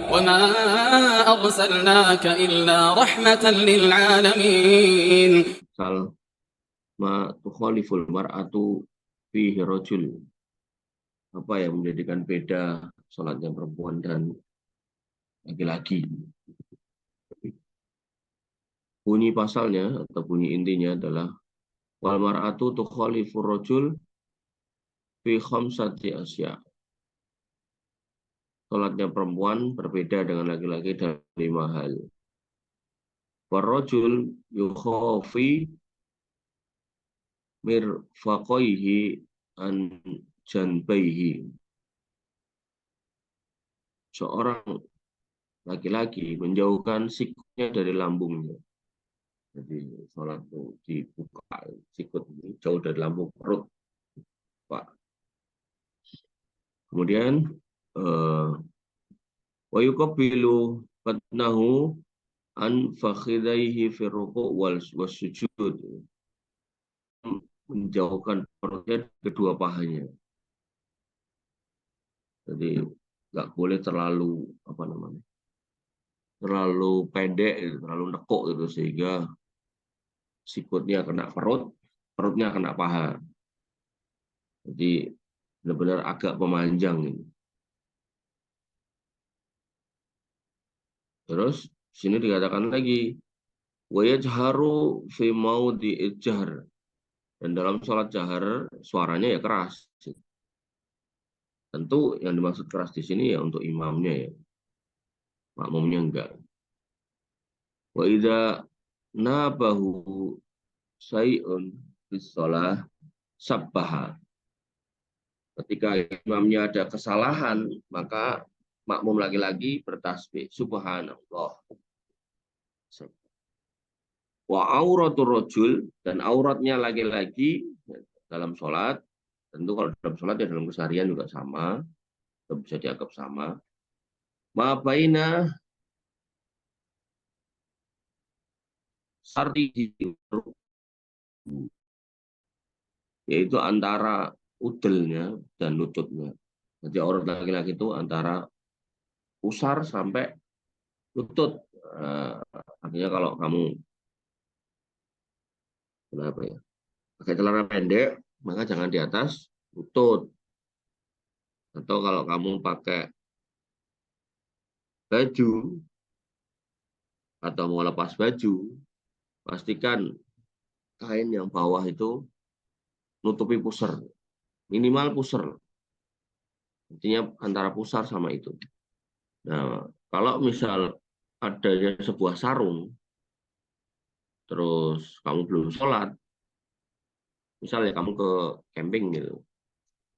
وما أرسلناك إلا رحمة للعالمين. Misal ma tukhaliful mar'atu fihi rajul, apa yang menjadikan beda sholatnya perempuan dan laki-laki. Bunyi pasalnya atau bunyi intinya adalah wal mar'atu tukhalifur rajul fi khamsati asya. Sholatnya perempuan berbeda dengan laki-laki dalam 5 hal. Warrajul yukhafi mirfaqaihi an janbaihi. Seorang laki-laki menjauhkan sikutnya dari lambungnya. Jadi sholat itu dibuka, sikut jauh dari lambung perut, Pak. Kemudian wa yuqabbilu batnahu an fakhidaihi fi ruku' wal sujud. Menjauhkan perutnya kedua pahanya. Jadi nggak boleh terlalu terlalu pendek, terlalu nekuk gitu, sehingga sikutnya kena perut, perutnya kena paha. Jadi benar-benar agak memanjang ini. Terus sini dikatakan lagi wa yajharu fi maudhi'il jahr, dan dalam sholat jahar suaranya ya keras. Tentu yang dimaksud keras di sini ya untuk imamnya ya, makmumnya enggak. Wa idza nabahu say'un bis shalah sabbaha. Ketika imamnya ada kesalahan, maka makmum laki-laki bertasbih subhanallah. Wa auratur rajul, dan auratnya laki-laki dalam sholat, tentu kalau dalam sholat ya dalam keseharian juga sama, bisa dianggap sama. Ma baina sardi, yaitu antara udelnya dan lututnya. Jadi aurat laki-laki itu antara pusar sampai lutut. Artinya kalau kamu kenapa ya, pakai celana pendek, maka jangan di atas lutut. Atau kalau kamu pakai baju atau mau lepas baju, pastikan kain yang bawah itu nutupi pusar, minimal pusar. Intinya antara pusar sama itu. Nah, kalau misal adanya sebuah sarung, terus kamu belum sholat, misalnya kamu ke camping gitu,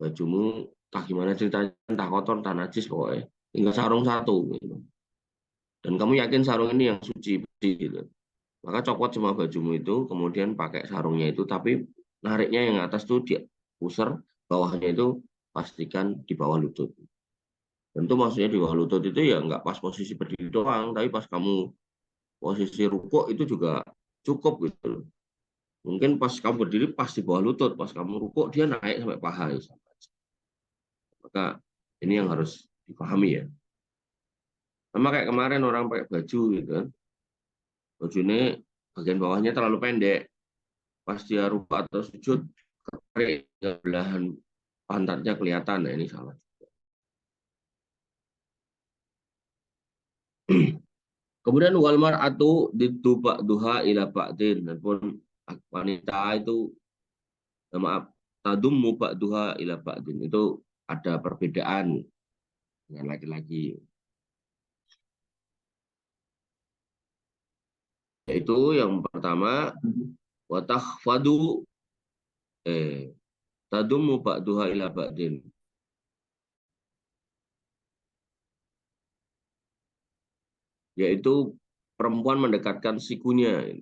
bajumu entah gimana ceritanya, entah kotor, entah najis pokoknya, tinggal sarung satu gitu. Dan kamu yakin sarung ini yang suci bersih gitu. Maka copot semua bajumu itu, kemudian pakai sarungnya itu, tapi nariknya yang atas tuh di pusar, bawahnya itu pastikan di bawah lutut. Tentu maksudnya di bawah lutut itu ya nggak pas posisi berdiri doang, tapi pas kamu posisi rukuk itu juga cukup gitu. Mungkin pas kamu berdiri pas di bawah lutut, pas kamu rukuk dia naik sampai paha. Maka ini yang harus dipahami ya. Sama kayak kemarin orang pakai baju gitu kan. Bajunya bagian bawahnya terlalu pendek. Pas dia rukuk atau sujud, ketarik belahan pantatnya kelihatan. Nah, ini salah. Kemudian wal mar'atu ditubak duha ila ba'din, dan pun wanita itu, maaf, tadummu ba'duha ila ba'din, itu ada perbedaan dengan laki-laki, yaitu yang pertama wa takhfadu tadummu ba'duha ila ba'din, yaitu perempuan mendekatkan sikunya.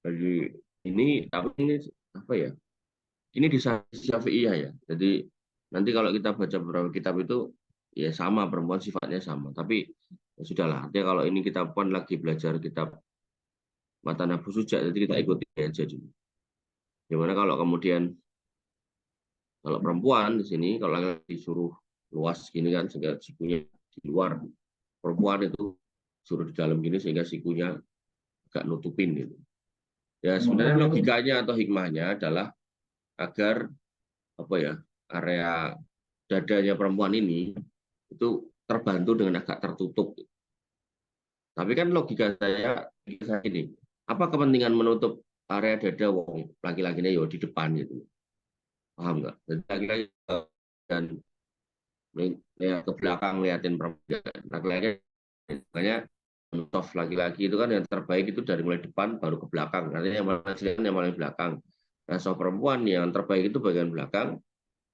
Jadi ini apa ya? Ini di Syafi'iyah ya. Jadi nanti kalau kita baca beberapa kitab itu ya sama, perempuan sifatnya sama. Tapi ya sudahlah. Artinya kalau ini kita pun lagi belajar kitab Matan Abu Suja, jadi kita ikuti aja dulu. Gimana kalau kemudian Kalau perempuan di sini, kalau laki-laki disuruh luas gini kan, sehingga sikunya di luar. Perempuan itu suruh di dalam gini sehingga sikunya agak nutupin gitu. Ya sebenarnya logikanya atau hikmahnya adalah agar apa ya, area dadanya perempuan ini itu terbantu dengan agak tertutup. Tapi kan logika saya ini, apa kepentingan menutup area dada wong laki-lakinya ya di depan gitu. Paham nggak? Jadi laki-laki dan ya, ke belakang liatin perempuan laki-laki, makanya soft laki-laki itu kan yang terbaik itu dari mulai depan baru ke belakang, artinya yang paling belakang. Nah soft perempuan yang terbaik itu bagian belakang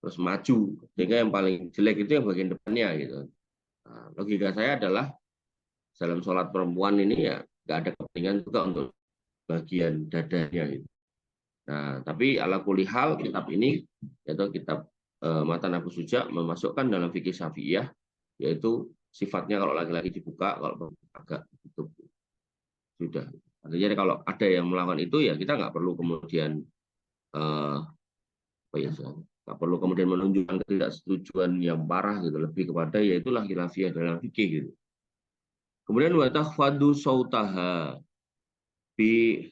terus maju, sehingga yang paling jelek itu yang bagian depannya gitu. Nah, logika saya adalah dalam sholat perempuan ini ya nggak ada kepentingan juga untuk bagian dadanya gitu. Nah tapi ala kulihal kitab ini yaitu kitab Matan Abu Suja memasukkan dalam fikih Syafi'iyah, yaitu sifatnya kalau laki-laki dibuka, kalau agak tutup sudah. Artinya kalau ada yang melakukan itu ya kita nggak perlu kemudian apa ya, nggak perlu kemudian menunjukkan ketidaksetujuan yang parah gitu, lebih kepada yaitulah khilafiyah dalam fikih gitu. Kemudian wa takhfadu sautaha bi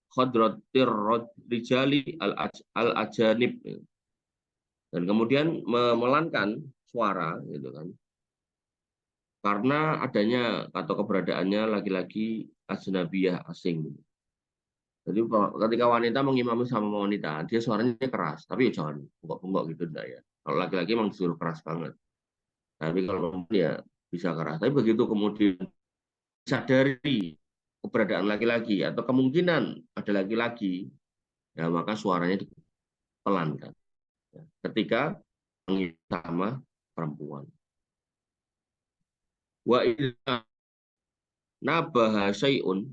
khadratir rijali al ajanib, dan kemudian memelankan suara gitu kan, karena adanya atau keberadaannya laki-laki ajnabiyah asing. Jadi ketika wanita mengimami sama wanita, dia suaranya keras, tapi ya jangan bengkok-bengkok gitu enggak ya. Kalau laki-laki memang disuruh keras banget. Tapi kalau perempuan ya bisa keras. Tapi begitu kemudian sadari keberadaan laki-laki atau kemungkinan ada laki-laki, ya maka suaranya dipelankan. Ya. Ketika sama perempuan. Wa idza nabaha syai'un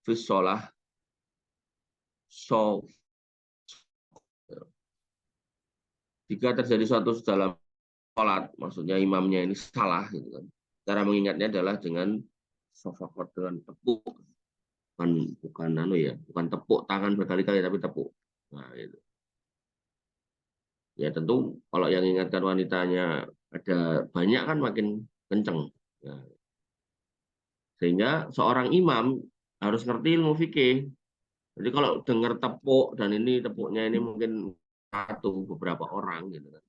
fi shalah so, jika terjadi suatu dalam sholat, maksudnya imamnya ini salah gitu kan. Cara mengingatnya adalah dengan sofakot, dengan tepuk, bukan bukan tepuk tangan berkali-kali tapi tepuk. Nah, itu. Ya tentu kalau yang ingatkan wanitanya ada banyak kan makin kenceng. Nah, sehingga seorang imam harus ngerti ilmu fikih. Jadi kalau dengar tepuk dan ini tepuknya ini mungkin satu beberapa orang gitu kan,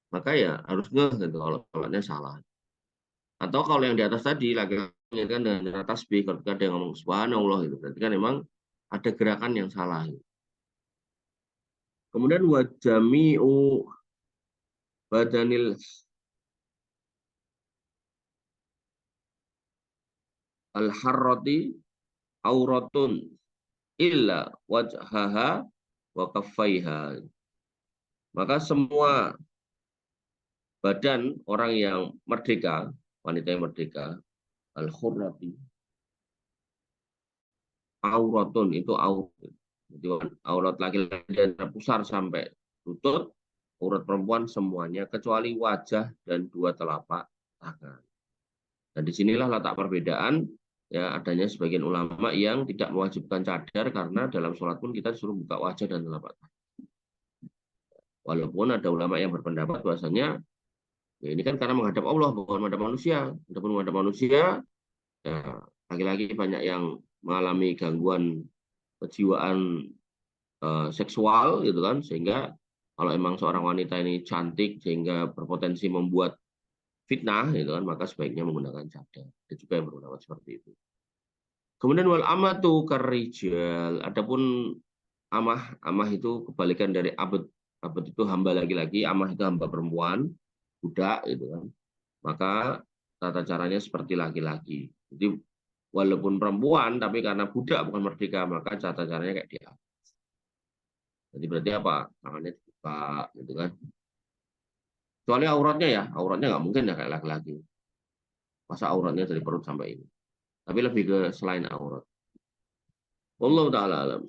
maka ya harus ngeh gitu kalau sholatnya salah. Atau kalau yang di atas tadi laki-laki kan dengan tasbih, kalau ada yang ngomong subhanallah itu berarti kan memang ada gerakan yang salah. Kemudian wajami'u badanil al-harrati auratun illa wajhaha wa kaffaiha. Maka semua badan orang yang merdeka, wanita yang merdeka, al-hurrati, auratun itu aurat. Jadi aurat laki-laki dari pusar sampai lutut, aurat perempuan semuanya kecuali wajah dan dua telapak tangan. Dan disinilah letak perbedaan ya, adanya sebagian ulama yang tidak mewajibkan cadar karena dalam sholat pun kita disuruh buka wajah dan telapak tangan. Walaupun ada ulama yang berpendapat bahwasanya ya ini kan karena menghadap Allah bukan menghadap manusia. Adapun menghadap manusia, ya, laki-laki banyak yang mengalami gangguan kejiwaan seksual gitu kan, sehingga kalau emang seorang wanita ini cantik sehingga berpotensi membuat fitnah gitu kan, maka sebaiknya menggunakan cadar. Ada juga yang berpendapat seperti itu. Kemudian wal amatu karijal, adapun amah itu kebalikan dari abd. Abd itu hamba laki-laki, amah itu hamba perempuan, budak gitu kan. Maka tata caranya seperti laki-laki. Jadi walaupun perempuan tapi karena budak bukan merdeka, maka tata caranya kayak dia. Jadi berarti apa? Tangannya dibuka gitu kan. Kecuali auratnya ya, auratnya nggak mungkin ya kayak laki-laki. Masa auratnya dari perut sampai ini. Tapi lebih ke selain aurat. Wallahu taala alam.